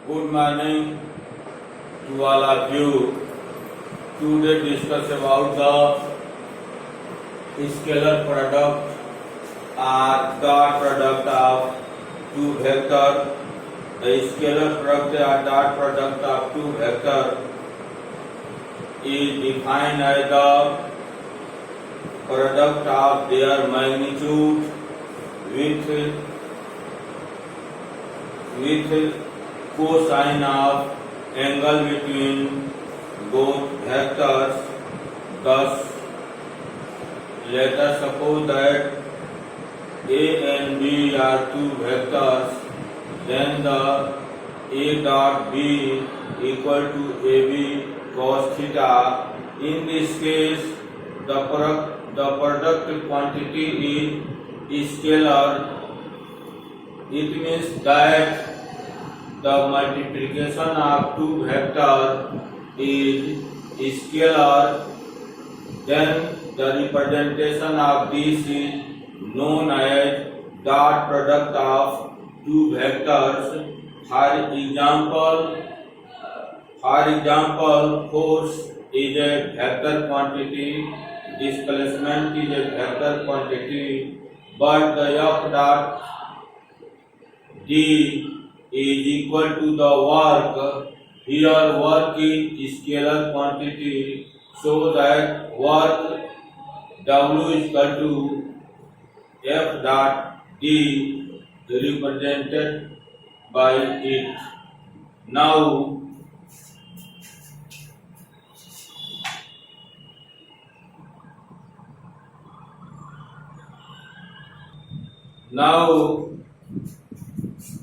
Good morning to all of you. Today discuss about the scalar product or dot product of two vector. The scalar product or dot product of two vector is defined as the product of their magnitude with cosine of angle between both vectors. Thus, let us suppose that A and B are two vectors, then the A dot B equal to AB cos theta. In this case, the product quantity is scalar. It means that the multiplication of two vectors is scalar. Then the representation of this is known as dot product of two vectors. For example, force is a vector quantity, displacement is a vector quantity, but the F dot D is equal to the work. Here work is scalar quantity, so that work W is equal to F dot D represented by it. Now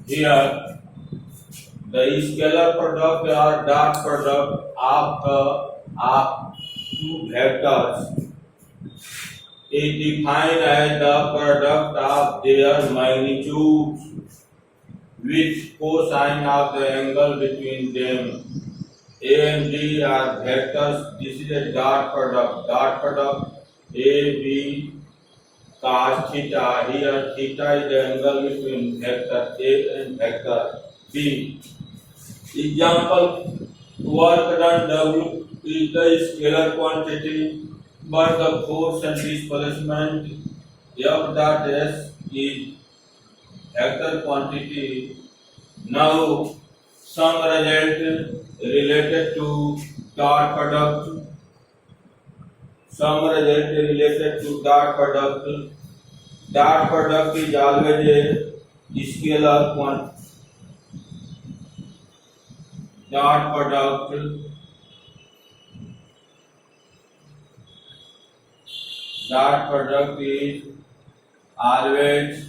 here the scalar product or dot product of two vectors is defined as the product of their magnitudes with cosine of the angle between them. A and B are vectors. This is a dot product. Dot product A, B cos theta. Here theta is the angle between vector A and vector B. Example, work done W is the scalar quantity, but the force and displacement F dot S is vector quantity. Now, some result related to dot product. Dot product is always a scalar quantity. Dot product is always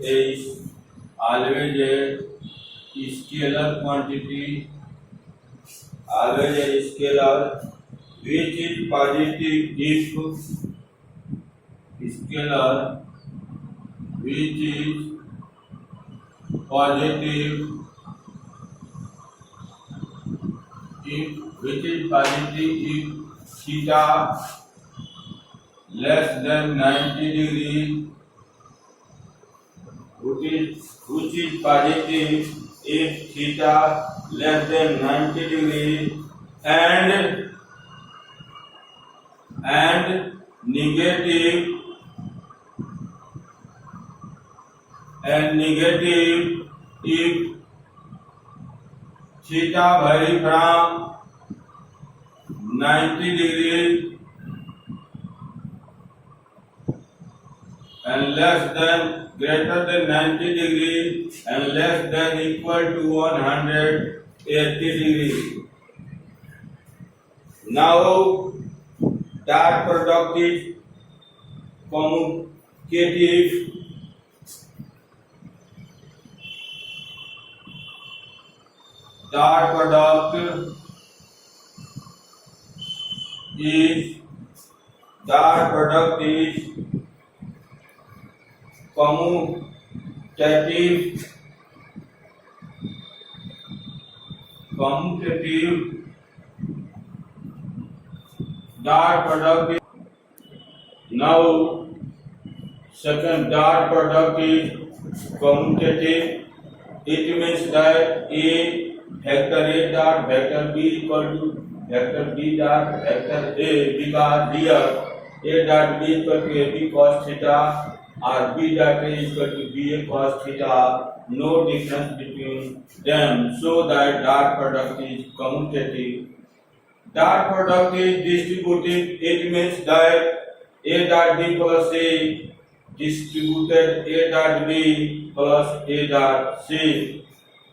a scalar quantity, always a scalar, which is positive if scalar, which is positive if theta less than 90 degree, which is positive if theta less than 90 degree, and negative if theta vary from 90 degree and greater than 90 degree and less than equal to 180 degree. Now dot product is commutative. Dot product is commutative. Dot product is now Second, dot product is commutative. It means that A vector A dot vector B equal to vector B dot vector A, because here A dot B equal to AB cos theta or B dot A equal to BA cos theta. No difference between them, so that dot product is commutative. Dot product is distributive. It means that A dot B plus A distributed A dot B plus A dot C.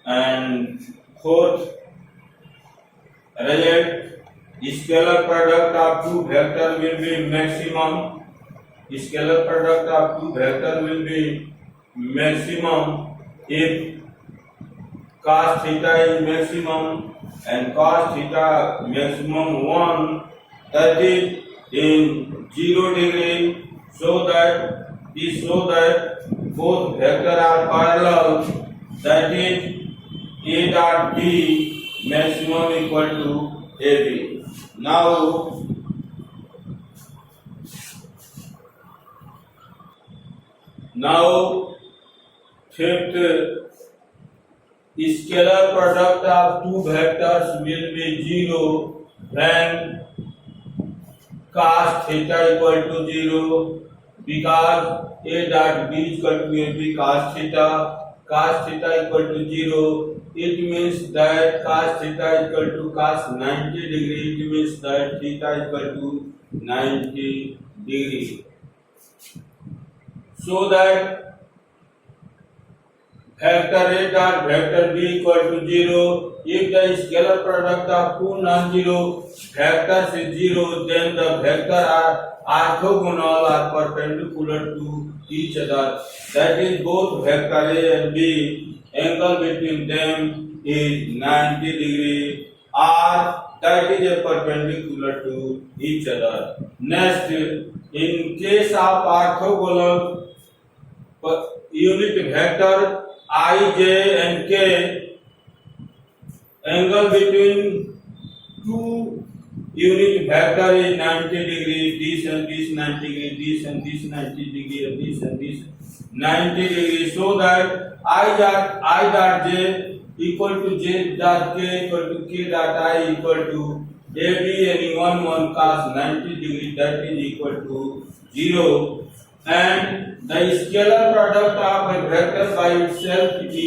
And fourth result, scalar product of two vectors will be maximum. Scalar product of two vectors will be maximum if cos theta is maximum and cos theta maximum 1, that is in 0 degree, so that both vectors are parallel, that is A dot B maximum equal to AB. Now fifth, scalar product of two vectors will be 0 when cos theta equal to 0, because A dot B is equal to AB cos theta equal to 0. It means that cos theta equal to cos 90 degree. It means that theta equal to 90 degree. So that vector A dot vector B equal to 0. If the scalar product of two non-zero vectors is 0, then the vectors are orthogonal or perpendicular to each other. That is, both vector A and B, angle between them is 90 degree, or that is a perpendicular to each other. Next, in case of orthogonal unit vector I, J and K, angle between two unit vector is 90 degree, this and this 90 degree, this and this 90 degree, and this 90 degree, so that I dot J equal to J dot K equal to K dot I equal to AB and 1 cos 90 degree, that is equal to 0. And the scalar product of a vector by itself is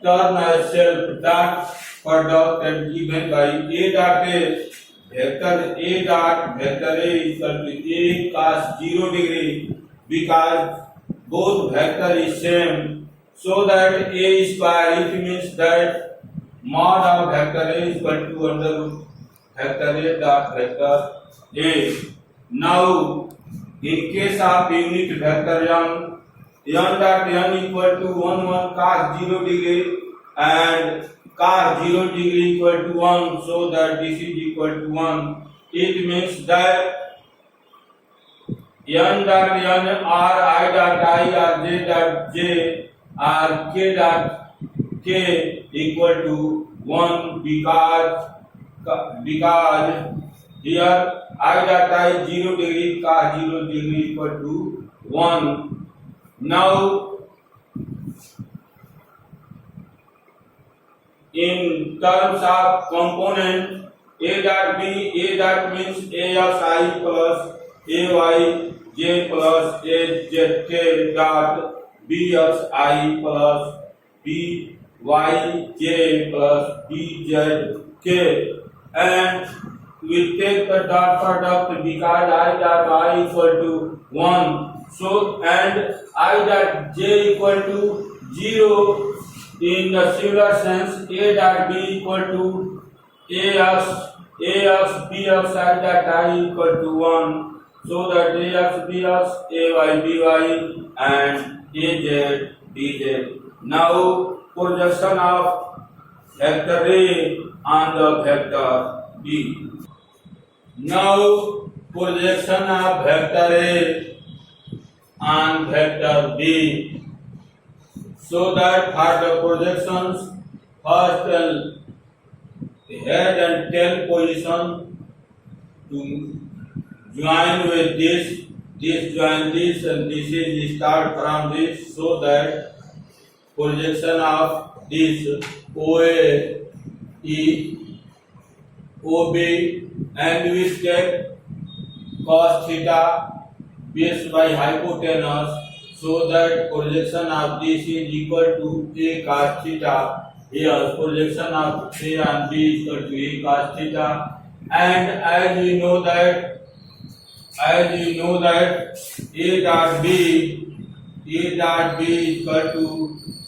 termed as self dot product and given by A dot A. Vector A dot vector A is equal to A cos 0 degree, because both vector is same, so that A square, it means that mod of vector A is equal to under root vector A dot vector A. Now, in case of unit vector n dot n equal to 1 cos 0 degree and cos 0 degree equal to 1, so that this is equal to 1. It means that n dot n or I dot I or j dot j or k dot k equal to 1, because here I dot I 0 degree cos 0 degree equal to 1. Now, in terms of component, A dot B, A dot means A of I plus AY J plus AZK dot B of I plus BY J plus BZK, and we take the dot product because I dot I equal to 1. So, and I dot j equal to 0. In the similar sense, A dot B equal to A of B of I dot I equal to 1. So that A of B of AY BY and AZ BZ. Now, projection of vector A on the vector B. Now, projection of vector A on vector B. So that for the projections, first head and tail position to join with this this join this and this is start from this, so that projection of this OA is OB, and we take cos theta based by hypotenuse, so that projection of this is equal to A cos theta. Here projection of A and B is equal to A cos theta, and as you know that A dot B is equal to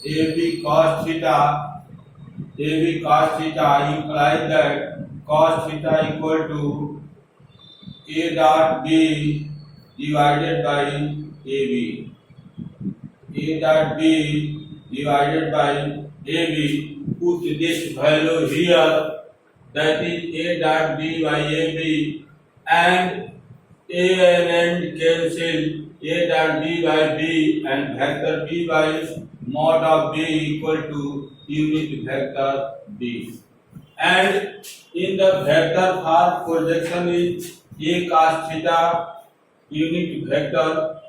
AB cos theta. AB cos theta implies that cos theta equal to A dot B divided by AB. A dot B divided by AB. Put this value here, that is A dot B by AB, and A and N cancel. A dot B by B and vector B by mod of B equal to unit vector B. And in the vector form, projection is A cos theta unit vector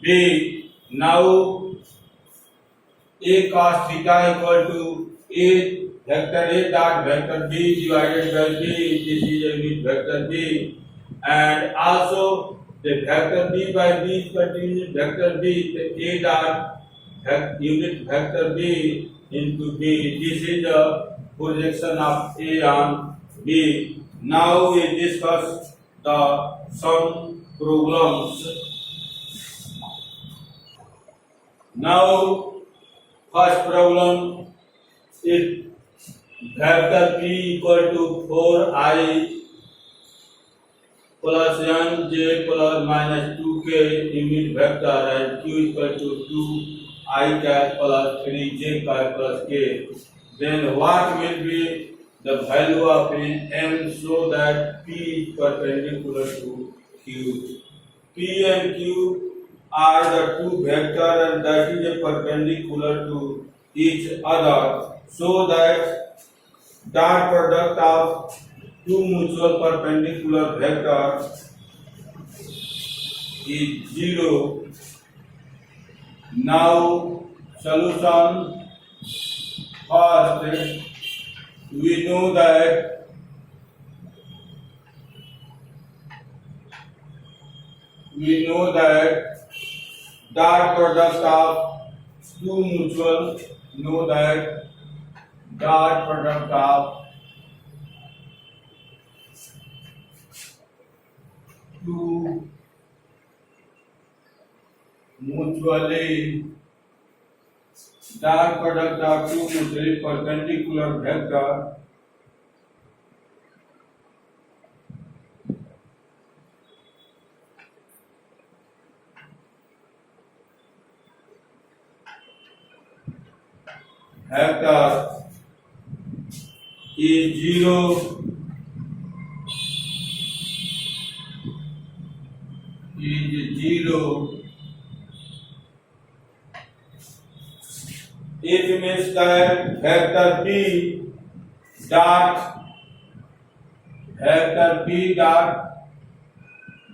B. Now A cos theta equal to A vector A dot vector B divided by B. This is a unit vector B, and also the vector B by B is equal to unit vector B. The A dot unit vector B into B. This is the projection of A on B. Now we discuss some problems. Now first problem is vector P equal to 4I plus Nj plus minus 2k unit vector, and Q equal to 2I cap plus 3j cap plus k. Then what will be the value of M, so that P is perpendicular to Q? P and Q are the two vectors, and that is a perpendicular to each other, so that dot product of two mutual perpendicular vectors is 0. Now solution. First, we know that dot product of two mutual two mutually perpendicular vector is 0. It means that vector P dot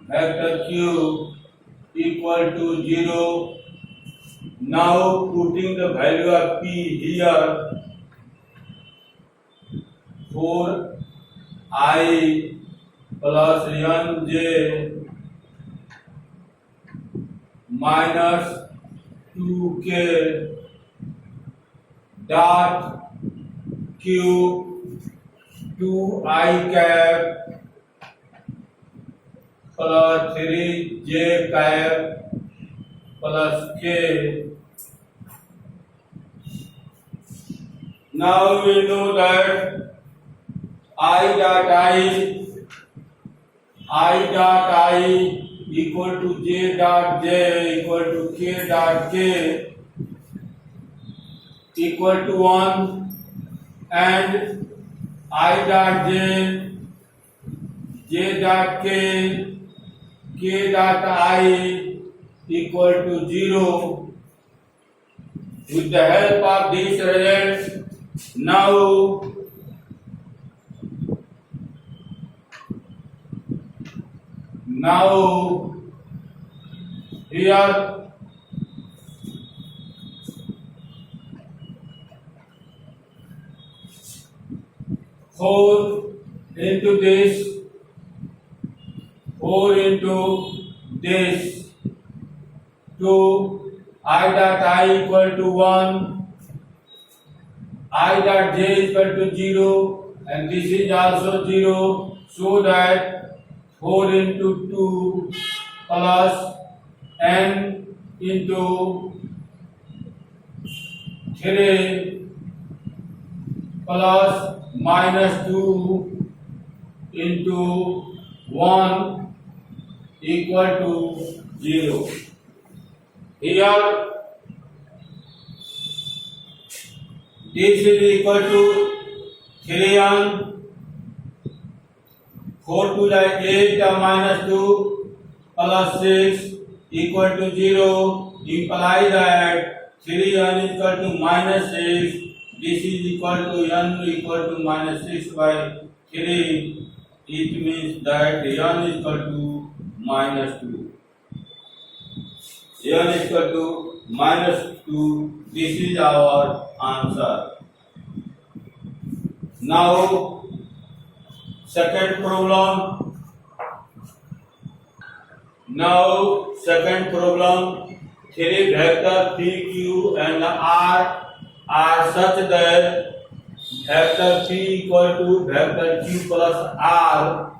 vector Q equal to 0. Now putting the value of P here, 4I plus Nj minus 2k dot Q 2I cap plus 3j cap plus k. Now we know that I dot I equal to j dot j equal to k dot k equal to 1, and I dot j dot k dot I equal to 0. With the help of these results, now here 4 into this, 4 into this, 2, I dot I equal to 1, I dot j equal to 0, and this is also 0, so that 4 into 2 plus n into 3 plus minus 2 into 1 equal to 0. Here this is equal to 3n, 4 to the 8 minus 2 plus 6 equal to 0, imply that 3n is equal to minus 6. This is equal to n equal to minus 6 by 3. It means that n is equal to minus 2. n is equal to minus 2. This is our answer. Now, second problem. Three vector p, q and r are such that vector p equal to vector q plus r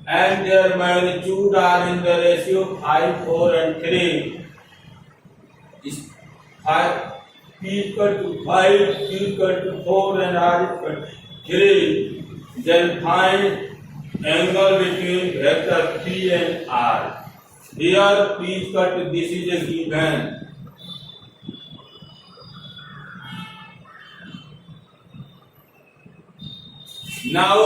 and their magnitude are in the ratio 5, 4 and 3. Is 5, p equal to 5, q equal to 4 and r equal to 3. Then find angle between vector p and r. Here p is equal to, this is a given. Now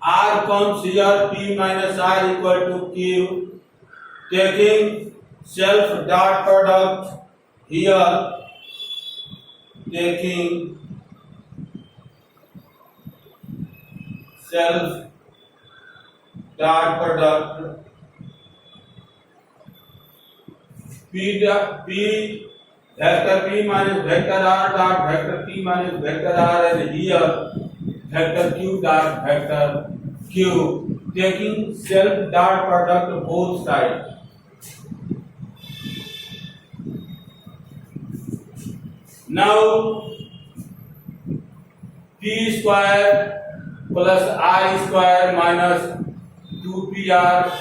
r comes here, p minus r equal to q. Taking self dot product here, taking self dot product p vector p minus vector r dot vector p minus vector r, and here vector q dot vector q, taking self dot product both sides. Now p square plus I square minus 2pr,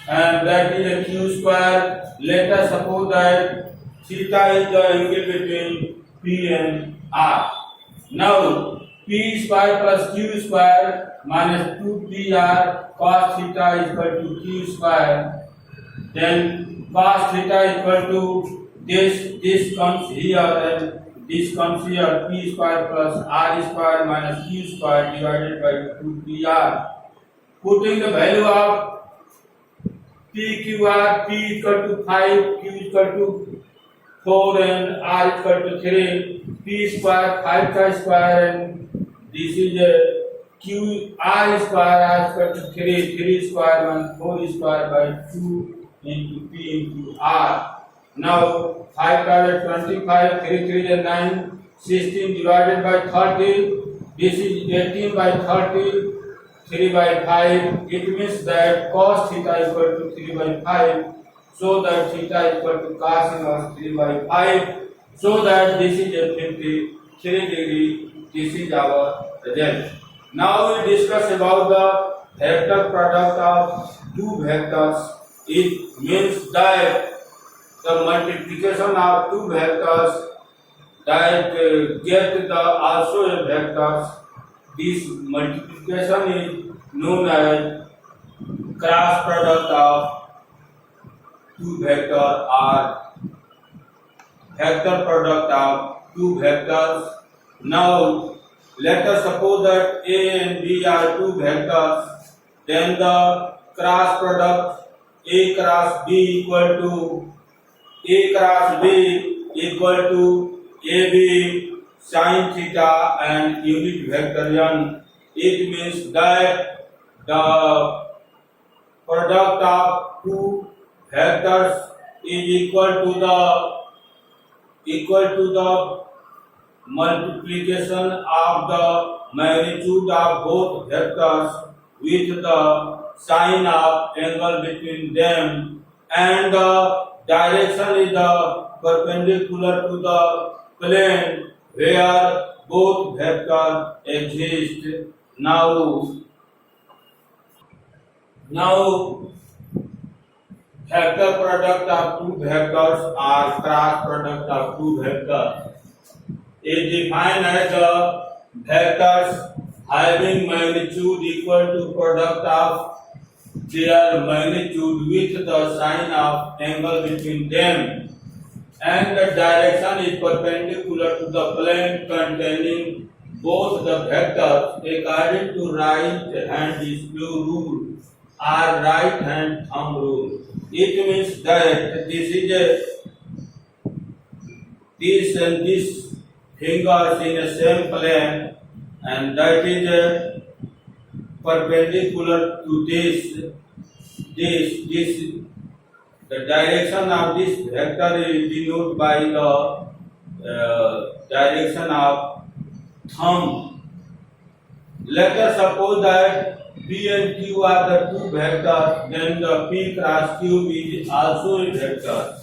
and that is a q square. Let us suppose that theta is the angle between p and r. Now p square plus q square minus 2pr cos theta is equal to q square. Then cos theta equal to this comes here and this comes here, p square plus r square minus q square divided by 2pr. Putting the value of PQR, P equal to 5, Q equal to 4 and R equal to 3, P square 5 square, and this is a Q R square, R equal to 3 square and 4 square by 2 into P into R. Now 5 times 25, 3 is 9, 16 divided by 30, this is 18 by 30, 3 by 5, it means that cos theta equal to 3 by 5, so that theta equal to cos inverse 3 by 5, so that this is a 53 degree, this is our result. Now we discuss about the vector product of two vectors. It means that the multiplication of two vectors that get the also a vectors. This multiplication is known as cross product of two vectors or vector product of two vectors. Now let us suppose that A and B are two vectors. Then the cross product A cross B equal to A cross B equal to AB sin theta and unit vector n. It means that the product of two vectors is equal to the multiplication of the magnitude of both vectors with the sign of angle between them, and the direction is the perpendicular to the plane where both vectors exist. Now vector product of two vectors or cross product of two vectors is defined as the vectors having magnitude equal to product of their magnitude with the sign of angle between them, and the direction is perpendicular to the plane containing both the vectors according to right hand screw rule or right hand thumb rule. It means that this and this fingers in the same plane, and that is perpendicular to this. The direction of this vector is denoted by the direction of thumb. Let us suppose that P and Q are the two vectors, then the P cross Q is also a vector.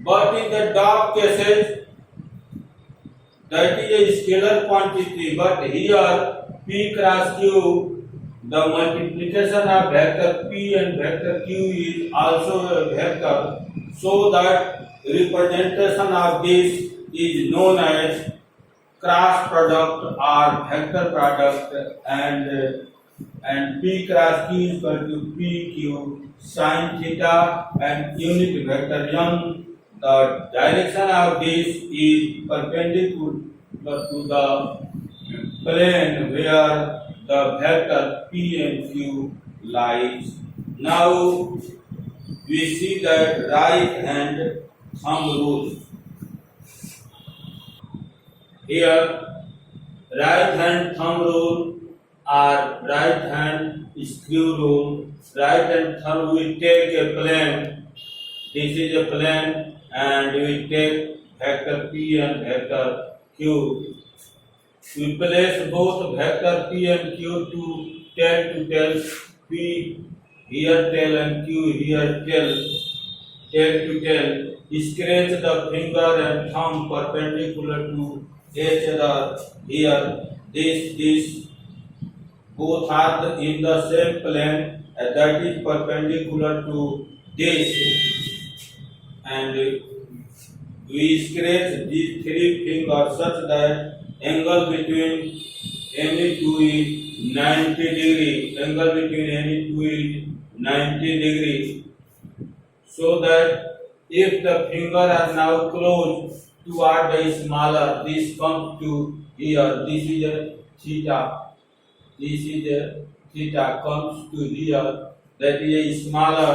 But in the dot cases, that is a scalar quantity, but here P cross Q, the multiplication of vector P and vector Q is also a vector, so that representation of this is known as cross product or vector product, and P cross Q is equal to PQ sin theta and unit vector m. The direction of this is perpendicular to the plane where the vector P and Q lies. Now we see that right hand thumb rule. Here right hand thumb rule or right hand screw rule. Right hand thumb, we take a plane. This is a plane, and we take vector P and vector Q. We place both vector P and Q to tail. P here tail and Q here tail to tail. Scratch the finger and thumb perpendicular to each other here. This both are in the same plane, that is perpendicular to this, and we scratch these three fingers such that angle between any two is 90 degree. Angle between any two is 90 degree. So that if the finger are now close toward the smaller, this comes to here. This is a theta. This is a theta comes to here. That is a smaller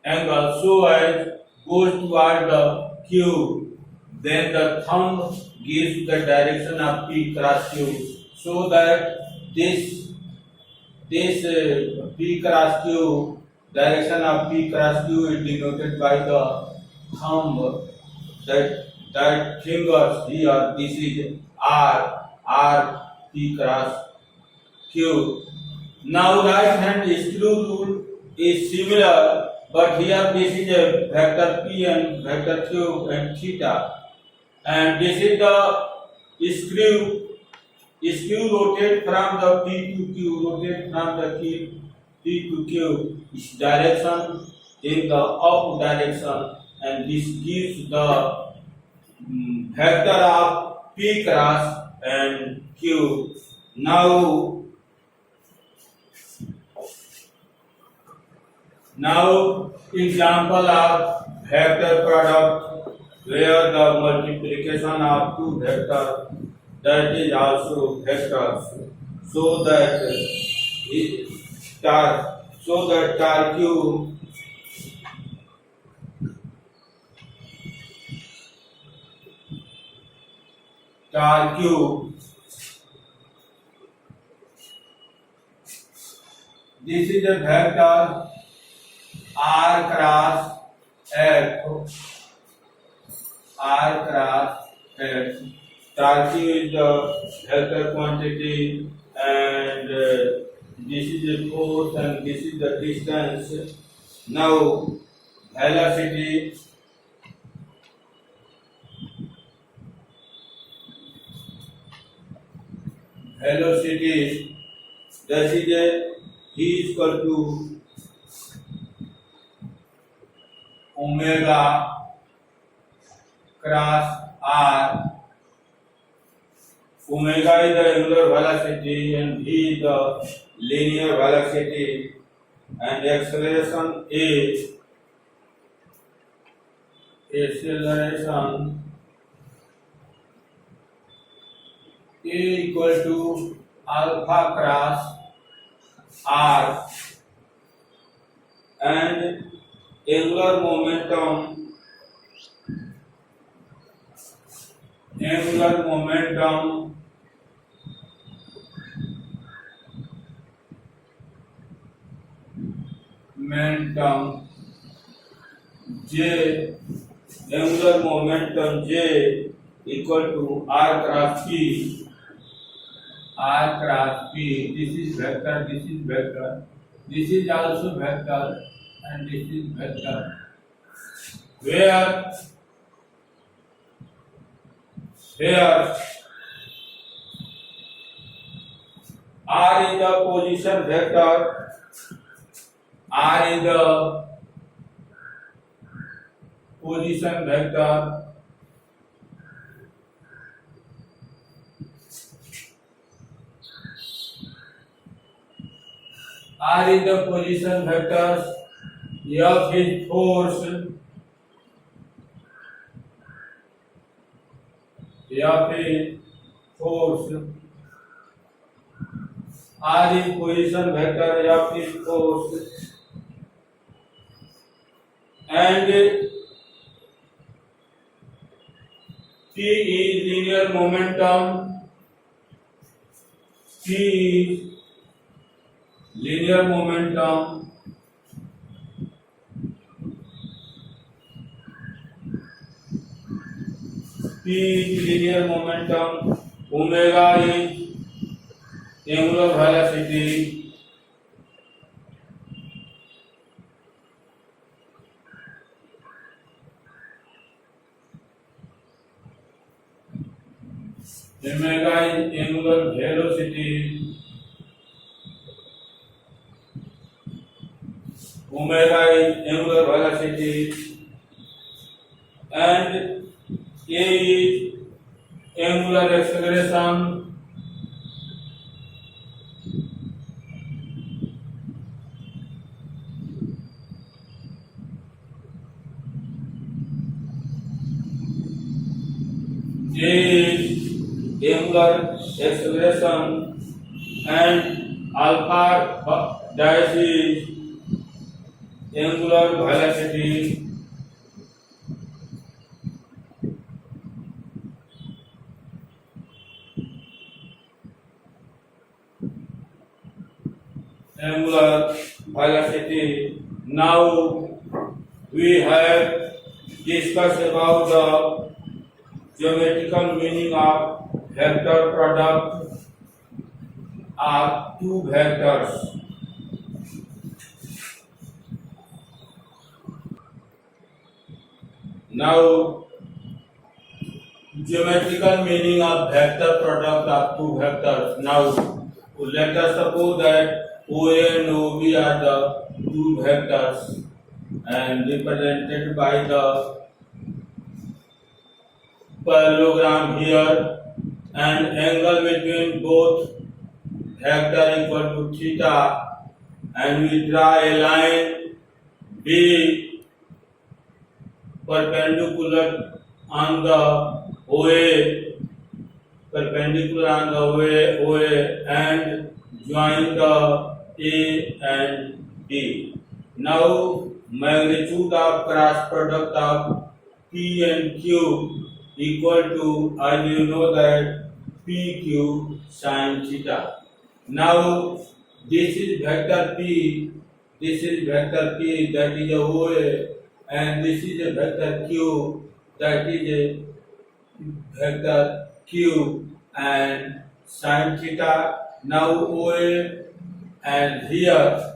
angle. So as goes toward the Q, then the thumb gives the direction of P cross Q, so that this P cross Q, direction of P cross Q is denoted by the thumb, that fingers here. This is R P cross Q. Now right hand screw rule is similar, but here this is a vector P and vector Q and theta, and this is the screw. Screw rotate from the P to Q, rotate from the P to Q. Its direction in the up direction, and this gives the vector of P cross and Q. Now example of vector product where the multiplication of two vectors, that is also vectors, so that star Q this is a vector R cross F, R cross F. Q is the vector quantity, and this is the force, and this is the distance. Now velocity, that is a V is equal to omega cross R. Omega is the angular velocity and V is the linear velocity, and acceleration is A equal to alpha cross R, and angular momentum J, angular momentum J equal to R cross P. This is vector, this is vector, this is also vector, and this is vector. Where R is the position vector, R is the position vector, R is the position vector, F is force, R is position vector, F is force, and P is linear momentum. P is linear momentum. Omega is angular velocity. Omega is angular velocity. And A is angular acceleration. J is angular acceleration, and alpha dash is angular velocity. Now we have discussed about the geometrical meaning of vector product of two vectors. Now, geometrical meaning of vector product of two vectors. Now, let us suppose that OA and OB are the two vectors and represented by the parallelogram here, and angle between both vector equal to theta, and we draw a line B perpendicular on the OA, and join the A and B. Now magnitude of cross product of P and Q equal to, as you know, that PQ sin theta. Now this is vector P, this is vector P, that is a OA, and this is a vector Q, that is a vector Q, and sin theta. Now OA and here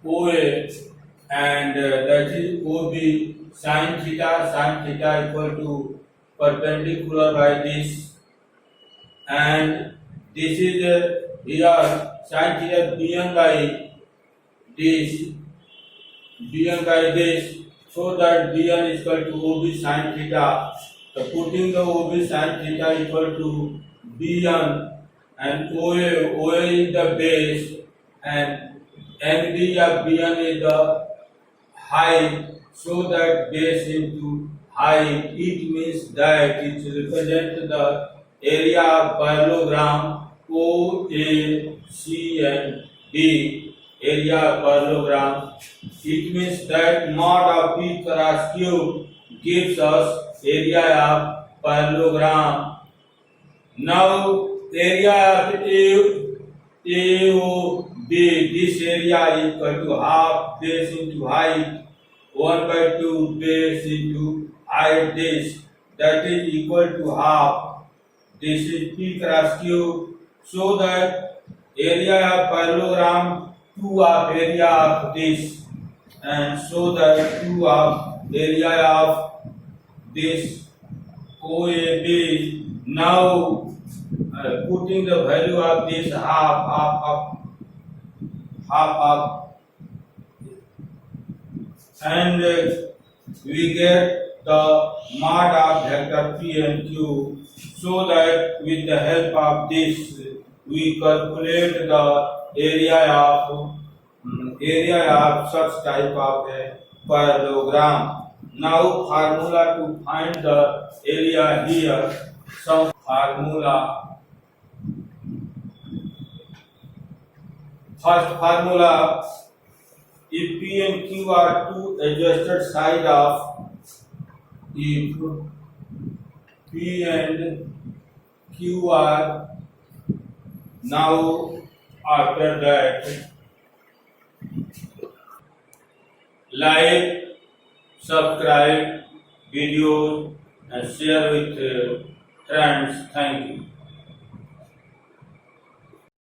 OA and that is OB, sin theta equal to perpendicular by this, and this is here sin theta bn by this, so that bn is equal to OB sin theta. So putting the OB sin theta equal to bn, and OA is the base, and NB of bn is the height, so that base into height, it means that it represents the area of parallelogram OA, C and D, area of parallelogram. It means that mod of P cross Q gives us area of parallelogram. Now area of AOB, this area is equal to half base into height, 1/2 base into height, this, that is equal to half. This is P cross Q, so that area of parallelogram 2 of area of this, and so that 2 of area of this OAB. Now putting the value of this half, and we get the mod of vector P and Q, so that with the help of this we calculate the area of such type of a parallelogram. Now formula to find the area here. Some formula. First formula: if P and Q are two adjusted sides of, if P and Q are, now after that, like, subscribe videos and share with friends. Thank you.